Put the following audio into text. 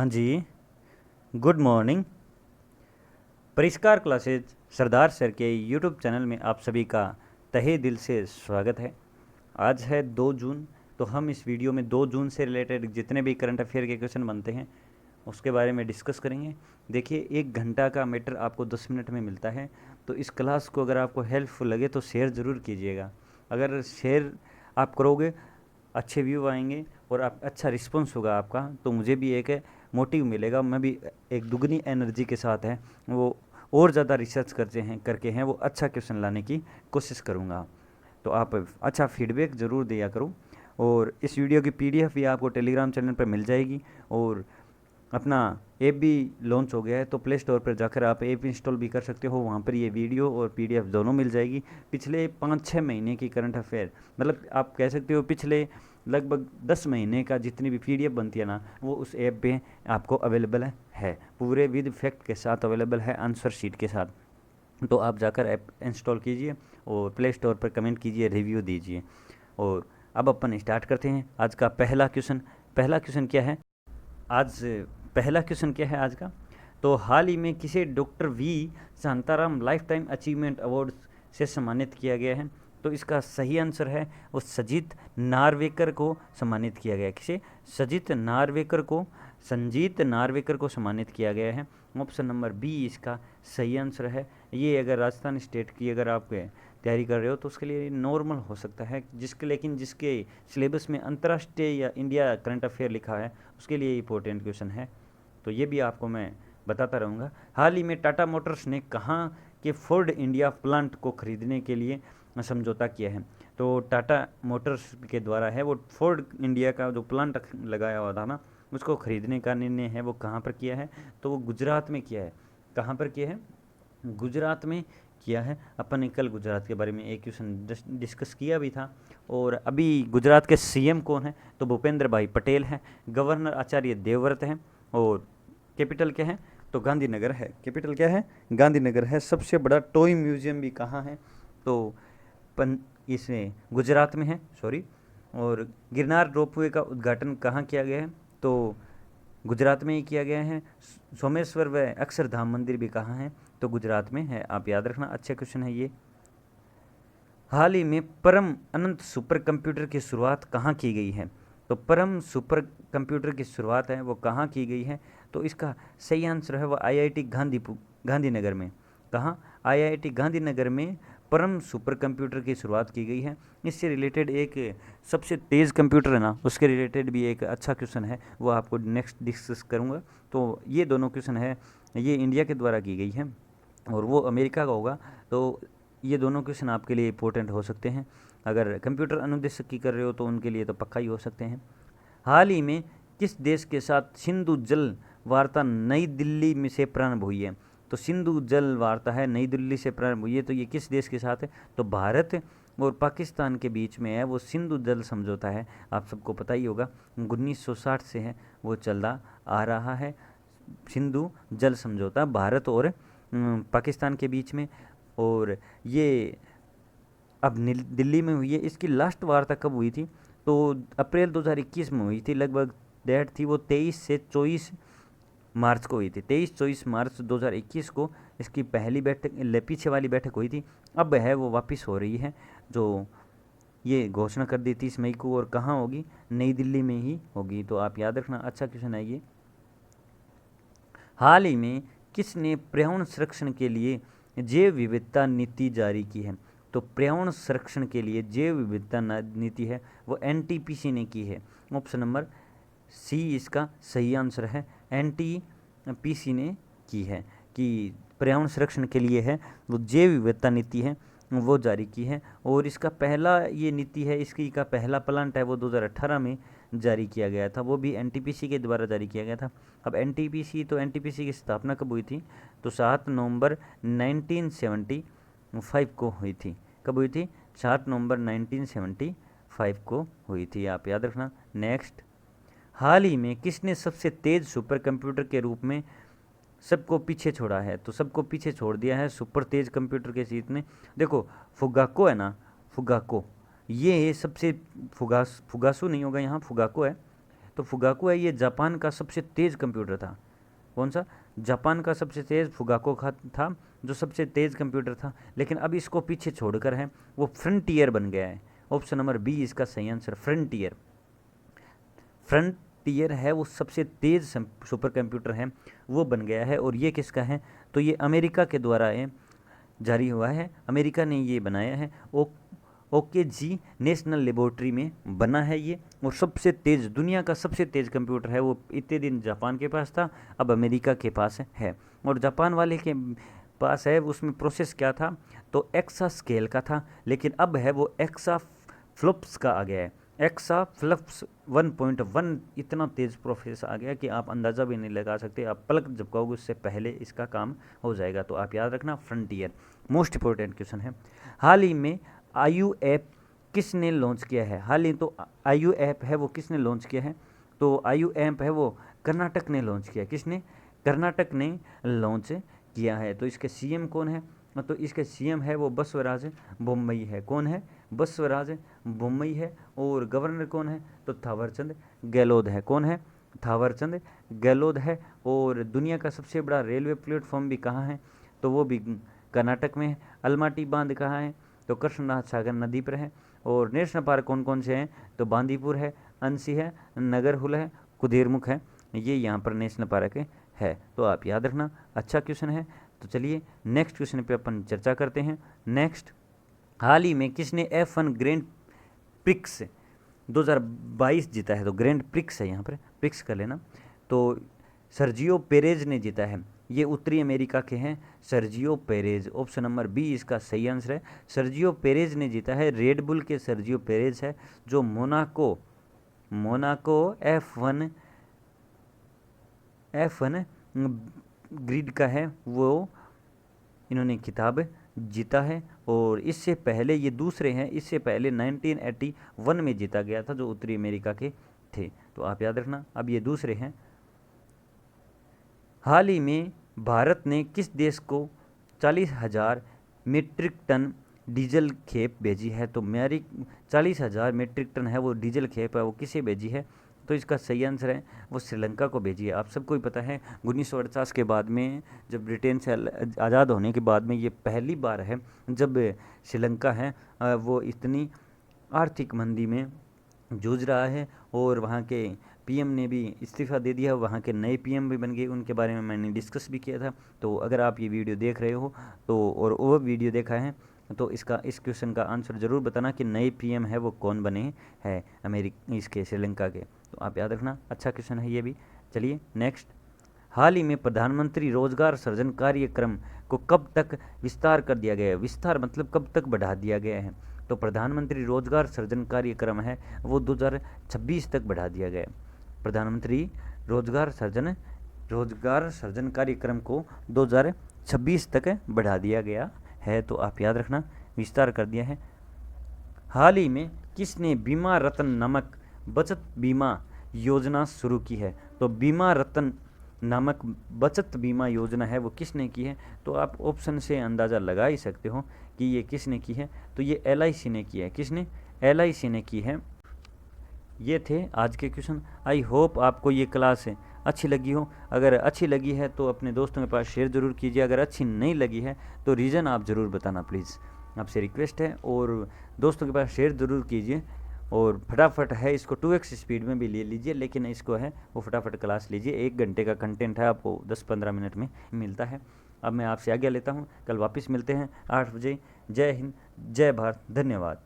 जी, good morning. परिष्कार classes सरदार sir के YouTube channel में आप सभी का तहे दिल से स्वागत है। आज है 2 जून, तो हम इस वीडियो में 2 जून से रिलेटेड जितने भी करंट अफेयर के क्वेश्चन बनते हैं उसके बारे में डिस्कस करेंगे। देखिए, 1 घंटा का मैटर आपको 10 मिनट में मिलता है, तो इस क्लास को अगर आपको हेल्पफुल लगे तो शेयर ज़रूर कीजिएगा। अगर शेयर आप करोगे, अच्छे व्यू आएंगे और आप अच्छा रिस्पॉन्स होगा आपका, तो मुझे भी एक मोटिव मिलेगा। मैं भी एक दुगनी एनर्जी के साथ है वो और ज़्यादा रिसर्च करके हैं वो अच्छा क्वेश्चन लाने की कोशिश करूँगा। तो आप अच्छा फीडबैक ज़रूर दिया करो। और इस वीडियो की पीडीएफ भी आपको टेलीग्राम चैनल पर मिल जाएगी। और अपना ऐप भी लॉन्च हो गया है, तो प्ले स्टोर पर जाकर आप ऐप इंस्टॉल भी कर सकते हो। वहाँ पर ये वीडियो और पीडीएफ दोनों मिल जाएगी। पिछले 5-6 महीने की करंट अफेयर, मतलब आप कह सकते हो पिछले लगभग 10 महीने का जितनी भी पीडीएफ बनती है ना, वो उस ऐप पे आपको अवेलेबल है। पूरे विद फैक्ट के साथ अवेलेबल है, आंसर शीट के साथ। तो आप जाकर ऐप इंस्टॉल कीजिए और प्ले स्टोर पर कमेंट कीजिए, रिव्यू दीजिए। और अब अपन स्टार्ट करते हैं आज का पहला क्वेश्चन क्या है आज पहला क्वेश्चन क्या है आज का? तो हाल ही में किसे doctor V Shantaram life time achievement award से सम्मानित किया गया है? तो इसका सही आंसर है वो संजीत नार्वेकर को सम्मानित किया गया। किसे? संजीत नार्वेकर को सम्मानित किया गया है। ऑप्शन नंबर बी इसका सही आंसर है। ये अगर राजस्थान स्टेट की अगर आप तैयारी कर रहे हो तो उसके लिए नॉर्मल हो सकता है, लेकिन जिसके सिलेबस में अंतर्राष्ट्रीय या इंडिया करंट अफेयर लिखा है उसके लिए इंपॉर्टेंट क्वेश्चन है। तो ये भी आपको मैं बताता रहूँगा। हाल ही में टाटा मोटर्स ने कहाँ के फोर्ड इंडिया प्लांट को खरीदने के लिए समझौता किया है? तो टाटा मोटर्स के द्वारा है वो फोर्ड इंडिया का जो प्लांट लगाया हुआ था ना, उसको खरीदने का निर्णय है वो कहाँ पर किया है? तो वो गुजरात में किया है। कहाँ पर किया है? गुजरात में किया है। अपन ने कल गुजरात के बारे में एक क्वेश्चन डिस्कस किया भी था। और अभी गुजरात के सीएम कौन है? तो भूपेंद्र भाई पटेल हैं। गवर्नर आचार्य देवव्रत हैं। और कैपिटल क्या है? तो गांधीनगर है। कैपिटल क्या है? गांधीनगर है। सबसे बड़ा टॉय म्यूजियम भी कहाँ है? तो इसमें गुजरात में है, सॉरी। और गिरनार रोपवे का उद्घाटन कहाँ किया गया है? तो गुजरात में ही किया गया है। सोमेश्वर व अक्षरधाम मंदिर भी कहाँ है? तो गुजरात में है। आप याद रखना, अच्छा क्वेश्चन है ये। हाल ही में परम अनंत सुपर कंप्यूटर की शुरुआत कहाँ की गई है? तो परम सुपर कंप्यूटर की शुरुआत है वो कहाँ की गई है? तो इसका सही आंसर है वो आईआईटी गांधीनगर में। कहाँ? आईआईटी गांधीनगर में परम सुपर कंप्यूटर की शुरुआत की गई है। इससे रिलेटेड एक सबसे तेज़ कंप्यूटर है ना, उसके रिलेटेड भी एक अच्छा क्वेश्चन है, वो आपको नेक्स्ट डिस्कस करूँगा। तो ये दोनों क्वेश्चन है, ये इंडिया के द्वारा की गई है और वो अमेरिका का होगा। तो ये दोनों क्वेश्चन आपके लिए इंपॉर्टेंट हो सकते हैं। अगर कंप्यूटर अनुदेशक की कर रहे हो तो उनके लिए तो पक्का ही हो सकते हैं। हाल ही में किस देश के साथ सिंधु जल वार्ता नई दिल्ली में से प्रारंभ हुई है? तो सिंधु जल वार्ता है नई दिल्ली से प्रारंभ हुई है, तो ये किस देश के साथ है? तो भारत और पाकिस्तान के बीच में है वो सिंधु जल समझौता है। आप सबको पता ही होगा, 1960 से है वो चलता आ रहा है सिंधु जल समझौता भारत और पाकिस्तान के बीच में। और ये अब दिल्ली में हुई है। इसकी लास्ट वार्ता कब हुई थी? तो अप्रैल 2021 में हुई थी। लगभग डेट थी वो 23 से 24 मार्च को हुई थी। 23-24 मार्च 2021 को इसकी पहली बैठक, पीछे वाली बैठक हुई थी। अब है वो वापस हो रही है, जो ये घोषणा कर दी 30 मई को। और कहाँ होगी? नई दिल्ली में ही होगी। तो आप याद रखना, अच्छा क्वेश्चन है ये। हाल ही में किसने पर्यावरण संरक्षण के लिए जैव विविधता नीति जारी की है? तो पर्यावरण संरक्षण के लिए जैव विविधता नीति है वो एनटीपीसी ने की है। ऑप्शन नंबर सी इसका सही आंसर है। एनटीपीसी ने की है कि पर्यावरण संरक्षण के लिए है वो जैव विविधता नीति है वो जारी की है। और इसका पहला ये नीति है, इसकी का पहला प्लांट है वो 2018 में जारी किया गया था, वो भी एनटीपीसी के द्वारा जारी किया गया था। अब एनटीपीसी की स्थापना कब हुई थी? तो 7 नवंबर 1975 को हुई थी। कब हुई थी? 7 नवंबर 1975 को हुई थी। आप याद रखना। नेक्स्ट, हाल ही में किसने सबसे तेज सुपर कंप्यूटर के रूप में सबको पीछे छोड़ा है? तो सबको पीछे छोड़ दिया है सुपर तेज कंप्यूटर के जीत ने। देखो, फुगाको है ना, फुगाको, ये सबसे फुगासू नहीं होगा यहाँ, फुगाको है। तो फुगाको है ये जापान का सबसे तेज़ कंप्यूटर था। कौन सा? जापान का सबसे तेज़ फुगाको था, जो सबसे तेज़ कंप्यूटर था। लेकिन अब इसको पीछे छोड़कर है वो फ्रंटियर बन गया है। ऑप्शन नंबर बी इसका सही आंसर, फ्रंटियर। फ्रंटियर है वो सबसे तेज़ सुपर कंप्यूटर है, वो बन गया है। और ये किसका है? तो ये अमेरिका के द्वारा जारी हुआ है, अमेरिका ने ये बनाया है। ओके जी नेशनल लेबोरेटरी में बना है ये। और सबसे तेज़, दुनिया का सबसे तेज़ कंप्यूटर है वो। इतने दिन जापान के पास था, अब अमेरिका के पास है। और जापान वाले के पास है उसमें प्रोसेस क्या था? तो एक्सा स्केल का था, लेकिन अब है वो एक्सा फ्लॉप्स का आ गया है। एक्सा फ्लप्स 1.1 इतना तेज़ प्रोसेस आ गया कि आप अंदाज़ा भी नहीं लगा सकते। आप पलक झपकाओगे उससे पहले इसका काम हो जाएगा। तो आप याद रखना, फ्रंटियर। मोस्ट इंपॉर्टेंट क्वेश्चन है। हाल ही में आयु ऐप किसने लॉन्च किया है? हाल ही तो आयु ऐप है वो किसने लॉन्च किया है? तो आयु ऐप है वो कर्नाटक ने लॉन्च किया। किसने? कर्नाटक ने लॉन्च किया है। तो इसके सीएम कौन है? तो इसके सीएम है वो बसवराज बोम्मई है। कौन है? बसवराज बोम्मई है। और गवर्नर कौन है? तो थावरचंद गहलोत है। कौन है? थावरचंद गहलोत है। और दुनिया का सबसे बड़ा रेलवे प्लेटफॉर्म भी कहाँ है? तो वो भी कर्नाटक में है। अलमाटी बांध कहाँ है? तो कृष्णराज सागर नदी पर है। और नेशनल पार्क कौन कौन से हैं? तो बांदीपुर है, अंसी है, नगरहुल है, कुदेरमुख है। ये यहाँ पर नेशनल पार्क है। तो आप याद रखना, अच्छा क्वेश्चन है। तो चलिए नेक्स्ट क्वेश्चन पे अपन चर्चा करते हैं। नेक्स्ट, हाल ही में किसने F1 ग्रैंड प्रिक्स 2022 जीता है? तो ग्रैंड प्रिक्स है, यहाँ पर प्रिक्स कर लेना। तो सर्जियो पेरेज ने जीता है। ये उत्तरी अमेरिका के हैं, Sergio Perez. Option number B इसका सही आंसर है, सर्जियो पेरेज ने जीता है। रेडबुल के सर्जियो पेरेज है, जो मोनाको F1 ग्रिड का है, वो इन्होंने खिताब जीता है। और इससे पहले ये दूसरे हैं, इससे पहले 1981 में जीता गया था, जो उत्तरी अमेरिका के थे। तो आप याद रखना, अब ये दूसरे हैं। हाल ही में भारत ने किस देश को 40,000 मीट्रिक टन डीजल खेप भेजी है? तो मेरी 40,000 मीट्रिक टन है वो डीजल खेप है, वो किसे भेजी है? तो इसका सही आंसर है वो श्रीलंका को भेजी है। आप सबको ही पता है 1948 के बाद में, जब ब्रिटेन से आज़ाद होने के बाद में, ये पहली बार है जब श्रीलंका है वो इतनी आर्थिक मंदी में जूझ रहा है। और वहाँ के पीएम ने भी इस्तीफ़ा दे दिया, वहाँ के नए पीएम भी बन गए, उनके बारे में मैंने डिस्कस भी किया था। तो अगर आप ये वीडियो देख रहे हो तो, और वो वीडियो देखा है, तो इस क्वेश्चन का आंसर ज़रूर बताना कि नए पीएम है वो कौन बने हैं इसके श्रीलंका के। तो आप याद रखना, अच्छा क्वेश्चन है ये भी। चलिए नेक्स्ट, हाल ही में प्रधानमंत्री रोजगार सृजन कार्यक्रम को कब तक विस्तार कर दिया गया है? विस्तार मतलब कब तक बढ़ा दिया गया है? तो प्रधानमंत्री रोजगार सृजन कार्यक्रम है वो 2026 तक बढ़ा दिया गया है। प्रधानमंत्री रोजगार सृजन कार्यक्रम को 2026 तक बढ़ा दिया गया है। तो आप याद रखना, विस्तार कर दिया है। हाल ही में किसने बीमा रत्न नामक बचत बीमा योजना शुरू की है? तो बीमा रत्न नामक बचत बीमा योजना है वो किसने की है? तो आप ऑप्शन से अंदाज़ा लगा ही सकते हो कि ये किसने की है। तो ये LIC ने की है। किसने? LIC ने की है। ये थे आज के क्वेश्चन। आई होप आपको ये क्लास अच्छी लगी हो। अगर अच्छी लगी है तो अपने दोस्तों के पास शेयर ज़रूर कीजिए। अगर अच्छी नहीं लगी है तो रीज़न आप ज़रूर बताना प्लीज़, आपसे रिक्वेस्ट है। और दोस्तों के पास शेयर ज़रूर कीजिए। और फटाफट है इसको 2x स्पीड में भी ले लीजिए, लेकिन इसको है वो फटाफट क्लास लीजिए। 1 घंटे का कंटेंट है, आपको 10-15 मिनट में मिलता है। अब मैं आपसे आज्ञा लेता हूँ, कल वापस मिलते हैं 8 बजे। जय हिंद, जय भारत, धन्यवाद।